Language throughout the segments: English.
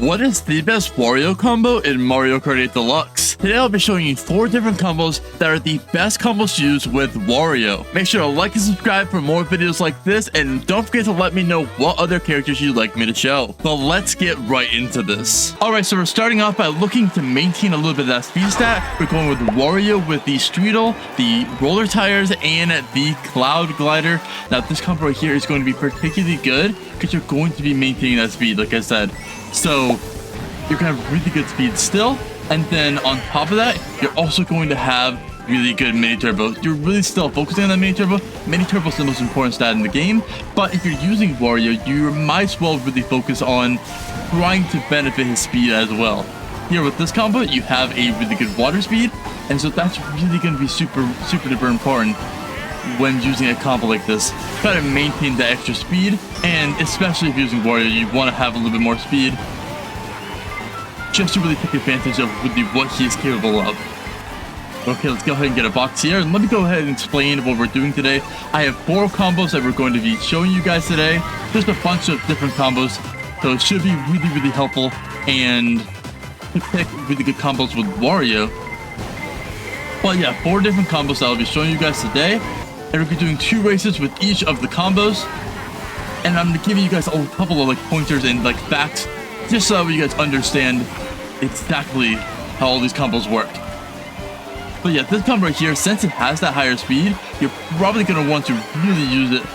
what is the best Wario combo in Mario Kart 8 Deluxe? Today I'll be showing you 4 different combos that are the best combos to use with Wario. Make sure to like and subscribe for more videos like this, and don't forget to let me know what other characters you'd like me to show. But let's get right into this. Alright, so we're starting off by looking to maintain a little bit of that speed stat. We're going with Wario with the Streetle, the roller tires, and the cloud glider. Now this combo right here is going to be particularly good because you're going to be maintaining that speed, like I said. So you're going to have really good speed still, and then on top of that, you're also going to have really good mini turbo. You're really still focusing on that mini turbo. Mini turbo is the most important stat in the game, but if you're using Wario, you might as well really focus on trying to benefit his speed as well. Here with this combo, you have a really good water speed, and so that's really going to be super duper important when using a combo like this. Try to maintain the extra speed, and especially if using Wario, you want to have a little bit more speed just to really take advantage of really what he's capable of. Okay, let's go ahead and get a box here, and let me go ahead and explain what we're doing today. I have 4 combos that we're going to be showing you guys today. Just a bunch of different combos, so it should be really helpful and to pick really good combos with Wario. But yeah, 4 different combos that I'll be showing you guys today. And we'll be doing 2 races with each of the combos. And I'm giving you guys a couple of like pointers and like facts, just so you guys understand exactly how all these combos work. But yeah, this combo right here, since it has that higher speed, you're probably going to want to really use it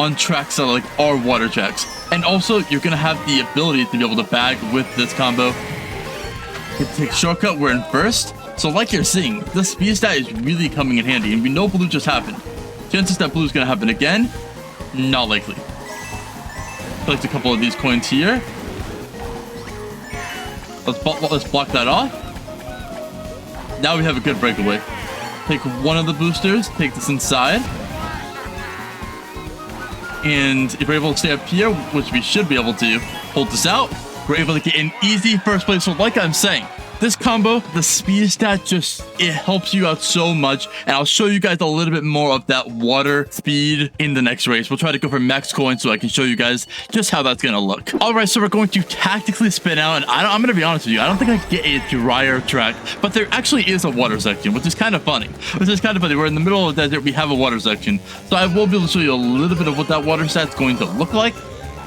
on tracks that like are water tracks. And also, you're going to have the ability to be able to bag with this combo. You can take shortcut, we're in first. So like you're seeing, the speed stat is really coming in handy, and we know blue just happened. Chances that blue is going to happen again, not likely. Collect a couple of these coins here. Let's block that off. Now we have a good breakaway. Take one of the boosters, take this inside. And if we're able to stay up here, which we should be able to, hold this out, we're able to get an easy first place. So like I'm saying, this combo, the speed stat, it helps you out so much, and I'll show you guys a little bit more of that water speed in the next race. We'll try to go for max coins so I can show you guys just how that's gonna look. All right, so we're going to tactically spin out, and I'm gonna be honest with you, I don't think I can get a drier track, but there actually is a water section, which is kind of funny. We're in the middle of the desert, we have a water section, so I will be able to show you a little bit of what that water stat's going to look like.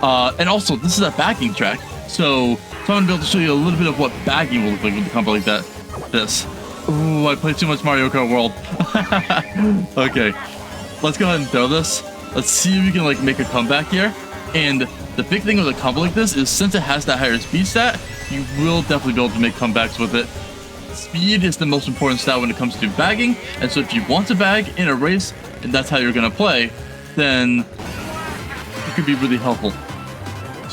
And also, this is a backing track, so I'm going to be able to show you a little bit of what bagging will look like with a combo like that. This. Ooh, I played too much Mario Kart World. Okay, let's go ahead and throw this. Let's see if we can like make a comeback here. And the big thing with a combo like this is, since it has that higher speed stat, you will definitely be able to make comebacks with it. Speed is the most important stat when it comes to bagging, and so if you want to bag in a race, and that's how you're going to play, then it could be really helpful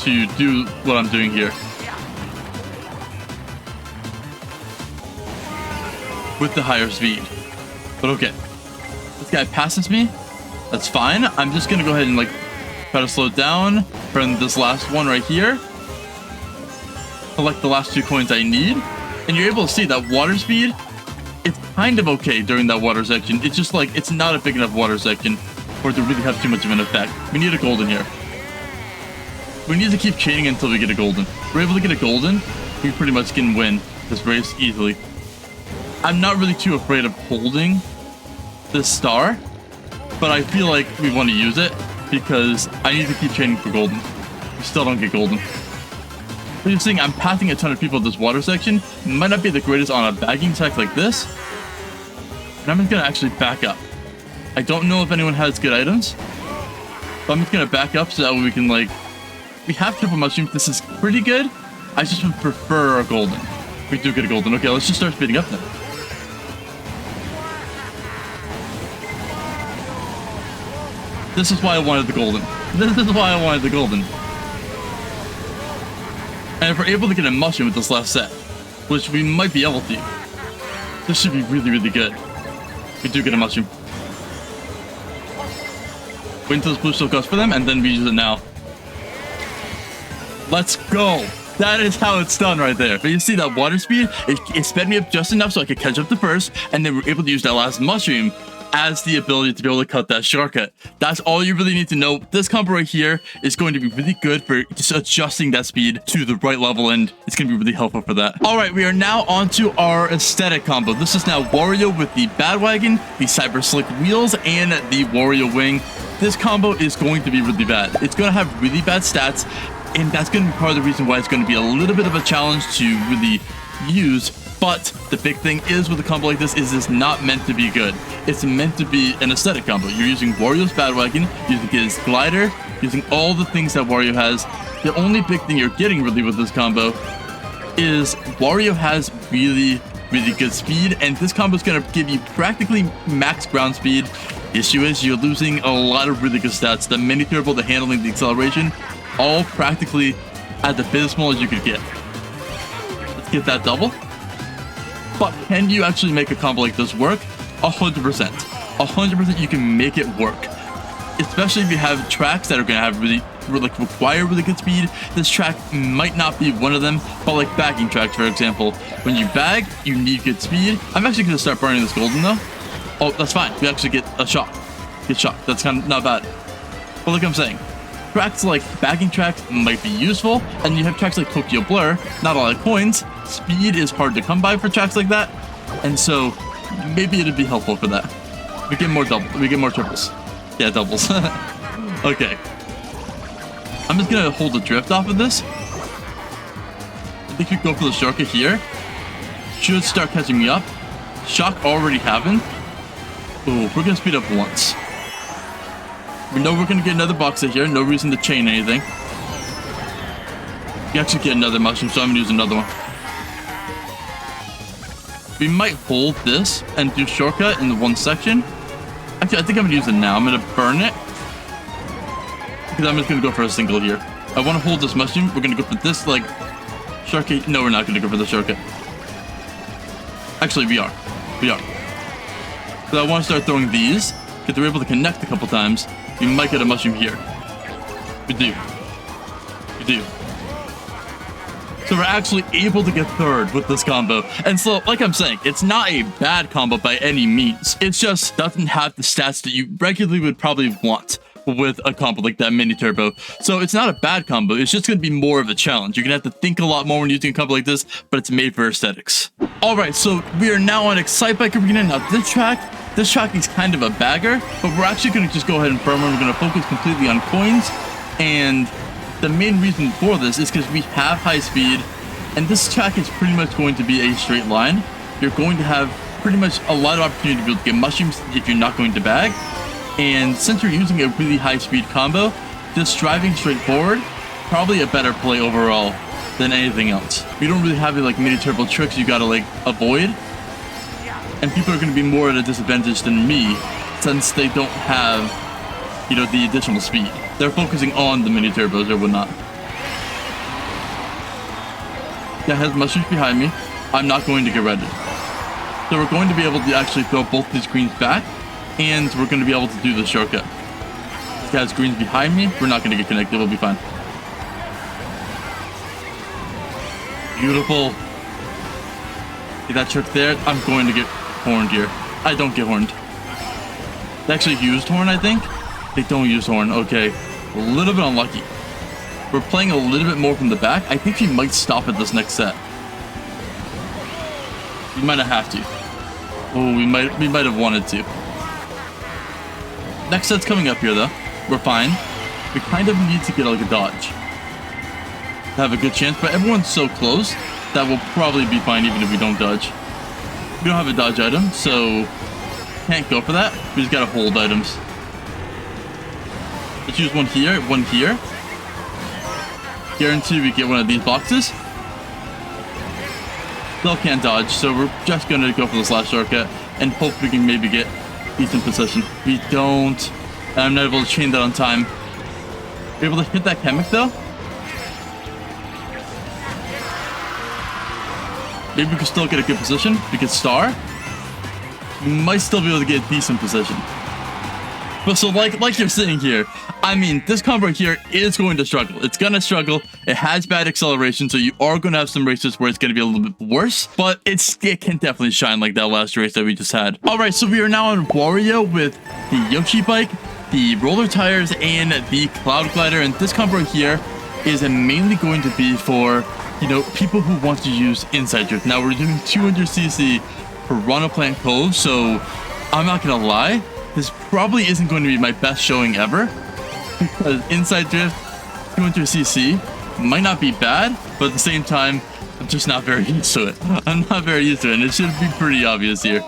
to do what I'm doing here. With the higher speed. But okay, this guy passes me, that's fine. I'm just gonna go ahead and like try to slow down for this last one right here, collect the last 2 coins I need, and you're able to see that water speed, it's kind of okay during that water section. It's just like, it's not a big enough water section for it to really have too much of an effect. We need a golden here. We need to keep chaining until we get a golden. If we're able to get a golden, we pretty much can win this race easily. I'm not really too afraid of holding this star, but I feel like we want to use it because I need to keep chaining for golden. We still don't get golden. But you're seeing I'm passing a ton of people in this water section. It might not be the greatest on a bagging track like this, and I'm just going to actually back up. I don't know if anyone has good items, but I'm just going to back up so that way we can like... We have triple mushroom. This is pretty good. I just would prefer a golden. We do get a golden. Okay, let's just start speeding up then. This is why I wanted the golden. This is why I wanted the golden. And if we're able to get a mushroom with this last set, which we might be able to, this should be really good. We do get a mushroom. Wait until this blue still goes for them, and then we use it now. Let's go. That is how it's done right there. But you see that water speed, it sped me up just enough so I could catch up to first, and then we're able to use that last mushroom as the ability to be able to cut that shortcut. That's all you really need to know. This combo right here is going to be really good for just adjusting that speed to the right level, and it's going to be really helpful for that. All right, we are now on to our aesthetic combo. This is now Wario with the Badwagon, the Cyber Slick wheels, and the Wario wing. This combo is going to be really bad. It's going to have really bad stats, and that's going to be part of the reason why it's going to be a little bit of a challenge to really use. But the big thing is with a combo like this is it's not meant to be good. It's meant to be an aesthetic combo. You're using Wario's Badwagon, using his glider, using all the things that Wario has. The only big thing you're getting really with this combo is Wario has really good speed, and this combo is going to give you practically max ground speed. The issue is you're losing a lot of really good stats. The mini turbo, the handling, the acceleration, all practically as abysmal as you could get. Let's get that double. But can you actually make a combo like this work? 100%. 100% you can make it work. Especially if you have tracks that are going to have require really good speed. This track might not be one of them, but like bagging tracks, for example. When you bag, you need good speed. I'm actually going to start burning this golden though. Oh, that's fine. We actually get a shot. Get shot. That's kind of not bad. But like I'm saying, tracks like bagging tracks might be useful, and you have tracks like Tokyo Blur, not a lot of coins. Speed is hard to come by for tracks like that, and so maybe it'd be helpful for that. We get more triples. Yeah, doubles. Okay. I'm just gonna hold the drift off of this. I think we go for the shortcut here. Should start catching me up. Shock already happened. Ooh, we're gonna speed up once. We know we're gonna get another box here. No reason to chain anything. We actually get another mushroom, so I'm gonna use another one. We might hold this and do shortcut in the one section. Actually, I think I'm gonna use it now. I'm gonna burn it because I'm just gonna go for a single here. I want to hold this mushroom. We're gonna go for this like shortcut. No, we're not gonna go for the shortcut. Actually, we are. So I want to start throwing these because we're able to connect a couple times. We might get a mushroom here. We do. So we're actually able to get third with this combo. And so, like I'm saying, it's not a bad combo by any means. It just doesn't have the stats that you regularly would probably want with a combo like that mini turbo. So it's not a bad combo. It's just going to be more of a challenge. You're going to have to think a lot more when using a combo like this, but it's made for aesthetics. All right, so we are now on Excitebike Arena. Now this track is kind of a bagger, but we're actually going to just go ahead and firm one. We're going to focus completely on coins, and the main reason for this is because we have high speed, and this track is pretty much going to be a straight line. You're going to have pretty much a lot of opportunity to be able to get mushrooms if you're not going to bag. And since you're using a really high speed combo, just driving straight forward, probably a better play overall than anything else. We don't really have any like mini turbo tricks you gotta like avoid. And people are going to be more at a disadvantage than me since they don't have, you know, the additional speed. They're focusing on the mini turbos or whatnot. That has mushrooms behind me. I'm not going to get redded. So we're going to be able to actually throw both these greens back, and we're going to be able to do the shortcut. This guy has greens behind me. We're not going to get connected. We'll be fine. Beautiful. Get that trick there. I'm going to get horned here. I don't get horned. They actually used horn, I think. They don't use horn. Okay. A little bit unlucky. We're playing a little bit more from the back. I think we might stop at this next set. We might not have to. Oh, we might have wanted to. Next set's coming up here, though. We're fine. We kind of need to get like a dodge to have a good chance, but everyone's so close that we'll probably be fine even if we don't dodge. We don't have a dodge item, so can't go for that. We just gotta hold items. Let's use one here, one here. Guarantee we get one of these boxes. Still can't dodge, so we're just gonna go for this last shortcut and hope we can maybe get decent position. We don't. I'm not able to chain that on time. We're able to hit that chemic though. Maybe we can still get a good position. We can star. We might still be able to get a decent position. But so like you're seeing here, I mean, this combo right here is going to struggle. It's gonna struggle. It has bad acceleration, so you are gonna have some races where it's gonna be a little bit worse, but it can definitely shine like that last race that we just had. All right, so we are now on Wario with the Yoshi bike, the roller tires, and the cloud glider. And this combo right here is mainly going to be for, you know, people who want to use inside drift. Now we're doing 200cc Piranha Plant Cove, so I'm not gonna lie, this probably isn't going to be my best showing ever, because inside drift 200cc might not be bad, but at the same time I'm just not very used to it. I'm not very used to it, and it should be pretty obvious here.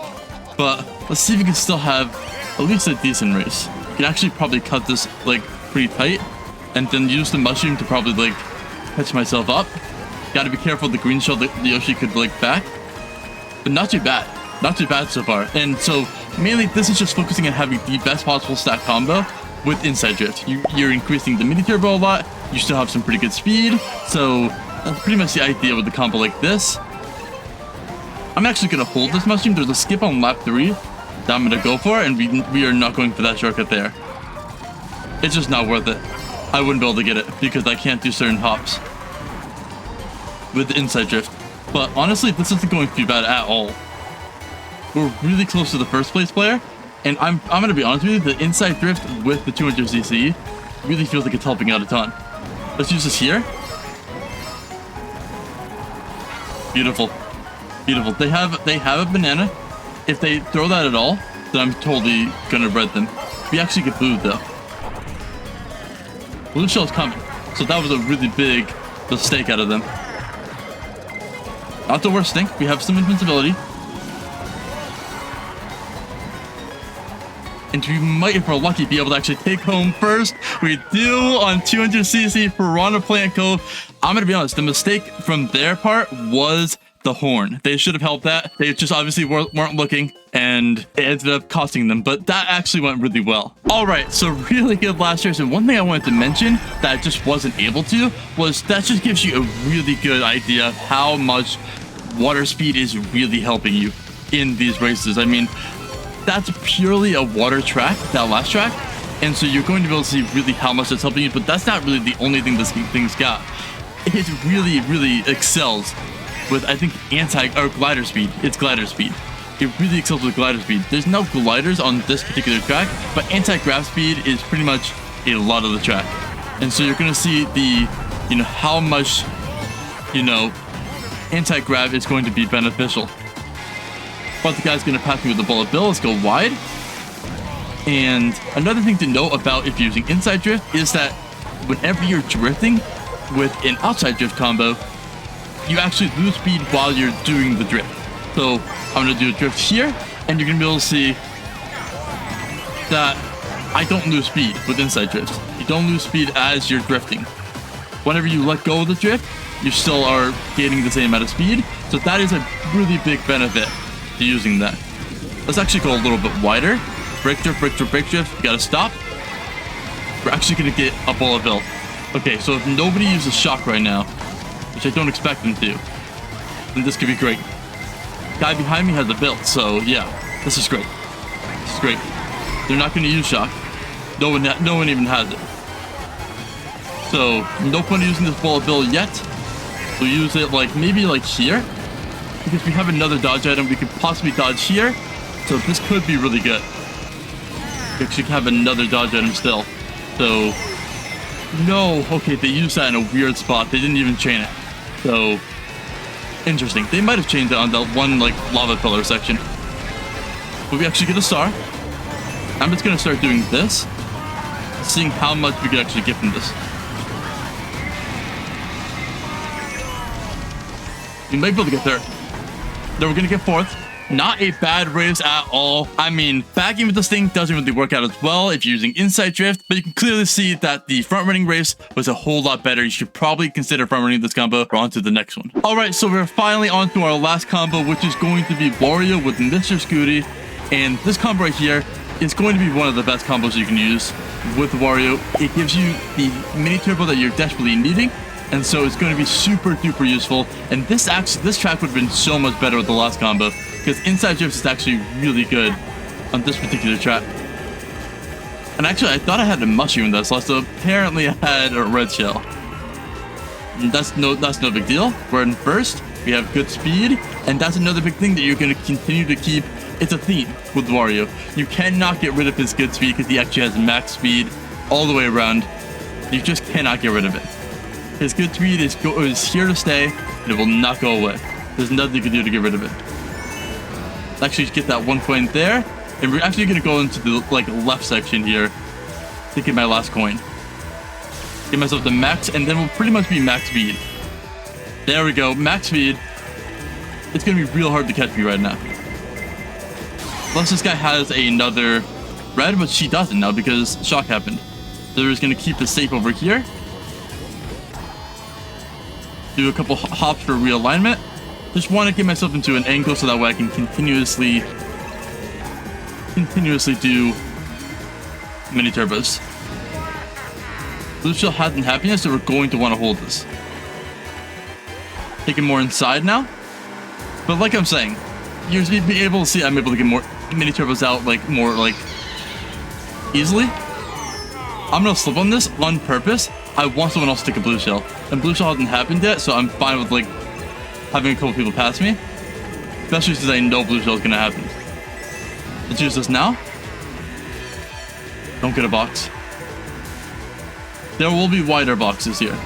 But let's see if we can still have at least a decent race. You can actually probably cut this like pretty tight and then use the mushroom to probably like catch myself up. Gotta be careful, the green shell the Yoshi could like back, but not too bad. Not too bad so far. And so mainly this is just focusing on having the best possible stack combo with inside drift. You're increasing the mini turbo a lot. You still have some pretty good speed. So that's pretty much the idea with the combo like this. I'm actually gonna hold this mushroom. There's a skip on lap 3 that I'm gonna go for, and we are not going for that shortcut there. It's just not worth it. I wouldn't be able to get it because I can't do certain hops with the inside drift. But honestly, this isn't going too bad at all. We're really close to the first place player, and I'm gonna be honest with you, the inside drift with the 200cc really feels like it's helping out a ton. Let's use this here. Beautiful, beautiful. They have a banana. If they throw that at all, then I'm totally gonna red them. We actually get blue though. Blue shell's coming, so that was a really big mistake out of them. Not the worst thing. We have some invincibility. And we might, if we're lucky, be able to actually take home first. We do on 200cc Piranha Plant Cove. I'm going to be honest, the mistake from their part was the horn. They should have helped that. They just obviously weren't looking, and it ended up costing them, but that actually went really well. All right, so really good last race. And one thing I wanted to mention that I just wasn't able to was that just gives you a really good idea of how much water speed is really helping you in these races. I mean, that's purely a water track, that last track, and so you're going to be able to see really how much it's helping you, but that's not really the only thing this thing's got. It really excels with, I think, glider speed. It's glider speed. It really excels with glider speed. There's no gliders on this particular track, but anti-grav speed is pretty much a lot of the track. And so you're going to see the, you know, how much, you know, anti-grav is going to be beneficial. But the guy's going to pass me with the bullet bill. Let's go wide. And another thing to note about if you're using inside drift is that whenever you're drifting with an outside drift combo, you actually lose speed while you're doing the drift. So I'm going to do a drift here, and you're going to be able to see that I don't lose speed with inside drifts. You don't lose speed as you're drifting. Whenever you let go of the drift, you still are gaining the same amount of speed. So that is a really big benefit to using that. Let's actually go a little bit wider. Break drift, break drift, break drift. You gotta stop. We're actually gonna get a bullet bill. Okay, so if nobody uses shock right now, which I don't expect them to, then this could be great. Guy behind me has a bill, so yeah, this is great. This is great. They're not gonna use shock. No one even has it. So no point using this bullet bill yet. We'll use it like maybe like here, because we have another dodge item. We could possibly dodge here, so this could be really good. We actually have another dodge item still. So no, okay, they used that in a weird spot. They didn't even chain it. So interesting. They might have changed it on the one like lava pillar section. But we actually get a star. I'm just gonna start doing this, seeing how much we could actually get from this. We might be able to get third. Then we're gonna get fourth. Not a bad race at all. I mean, backing with this thing doesn't really work out as well if you're using inside drift, but you can clearly see that the front running race was a whole lot better. You should probably consider front running this combo or on to the next one. All right, so we're finally on to our last combo, which is going to be Wario with Mr. Scooty. And this combo right here is going to be one of the best combos you can use with Wario. It gives you the mini turbo that you're desperately needing, and so it's going to be super duper useful. And this track would have been so much better with the last combo, because inside drift is actually really good on this particular track. And actually, I thought I had a mushroom in that slot, so apparently I had a red shell. And that's no big deal. We're in first. We have good speed, and that's another big thing that you're going to continue to keep. It's a theme with Wario. You cannot get rid of his good speed because he actually has max speed all the way around. You just cannot get rid of it. His good speed is here to stay, and it will not go away. There's nothing you can do to get rid of it. Actually, get that 1 point there, and we're actually going to go into the left section here to get my last coin. Get myself to max, and then we'll pretty much be max speed. There we go, max speed. It's going to be real hard to catch me right now. Unless this guy has another red, but she doesn't now because shock happened. So we're just going to keep this safe over here. Do a couple hops for realignment. Just want to get myself into an angle so that way I can continuously do mini turbos. Blue shell hasn't happened yet, so we're going to want to hold this. Taking more inside now. But like I'm saying, you're be able to see I'm able to get more mini turbos out more easily. I'm gonna slip on this on purpose. I want someone else to take a blue shell, and blue shell hasn't happened yet, so I'm fine with having a couple people pass me, especially since I know blue shell is gonna happen. Let's use this now. Don't get a box. There will be wider boxes here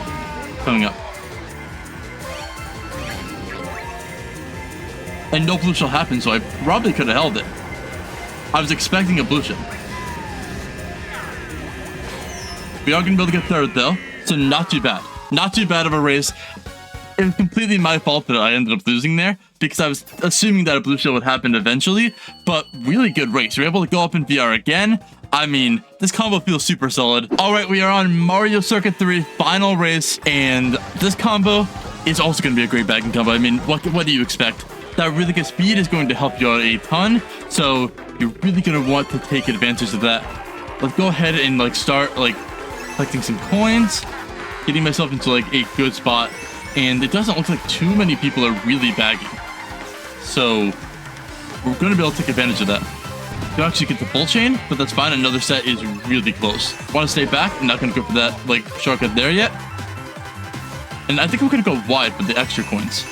coming up. And no blue shell happened, so I probably could have held it. I was expecting a blue shell. We are going to be able to get third, though, so not too bad. Not too bad of a race. It was completely my fault that I ended up losing there, because I was assuming that a blue shell would happen eventually, but really good race. We're able to go up in VR again. I mean, this combo feels super solid. All right, we are on Mario Circuit 3 final race, and this combo is also going to be a great bagging combo. I mean, what do you expect? That really good speed is going to help you out a ton, so you're really going to want to take advantage of that. Let's go ahead and start collecting some coins, getting myself into a good spot, and it doesn't look like too many people are really bagging, so we're going to be able to take advantage of that. You actually get the full chain, but that's fine. Another set is really close. Want to stay back? I'm not going to go for that shortcut there yet, and I think we're going to go wide with the extra coins.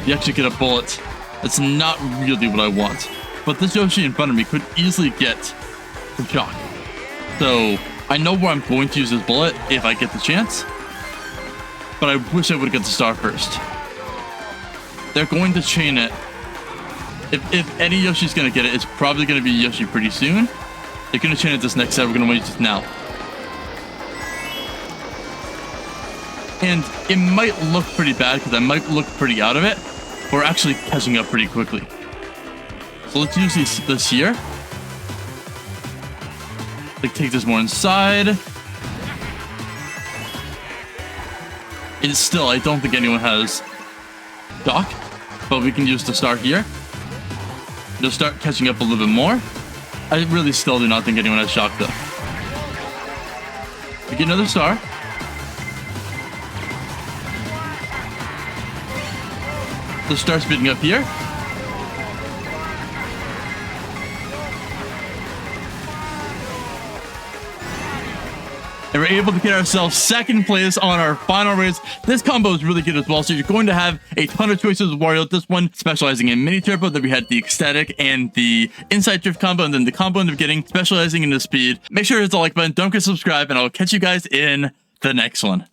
You actually get a bullet. That's not really what I want. But this Yoshi in front of me could easily get some shock. So I know where I'm going to use this bullet if I get the chance. But I wish I would get the star first. They're going to chain it. If any Yoshi's going to get it, it's probably going to be Yoshi pretty soon. They're going to chain it this next set. We're going to use it now. And it might look pretty bad because I might look pretty out of it. We're actually catching up pretty quickly. So let's use this here. Take this more inside. And still, I don't think anyone has Doc, but we can use the star here. Just start catching up a little bit more. I really still do not think anyone has shock though. We get another star. Let's start speeding up here. And we're able to get ourselves second place on our final race. This combo is really good as well. So you're going to have a ton of choices with Wario. This one specializing in mini turbo. Then we had the ecstatic and the inside drift combo. And then the combo end up getting specializing in the speed. Make sure to hit the like button. Don't forget to subscribe. And I'll catch you guys in the next one.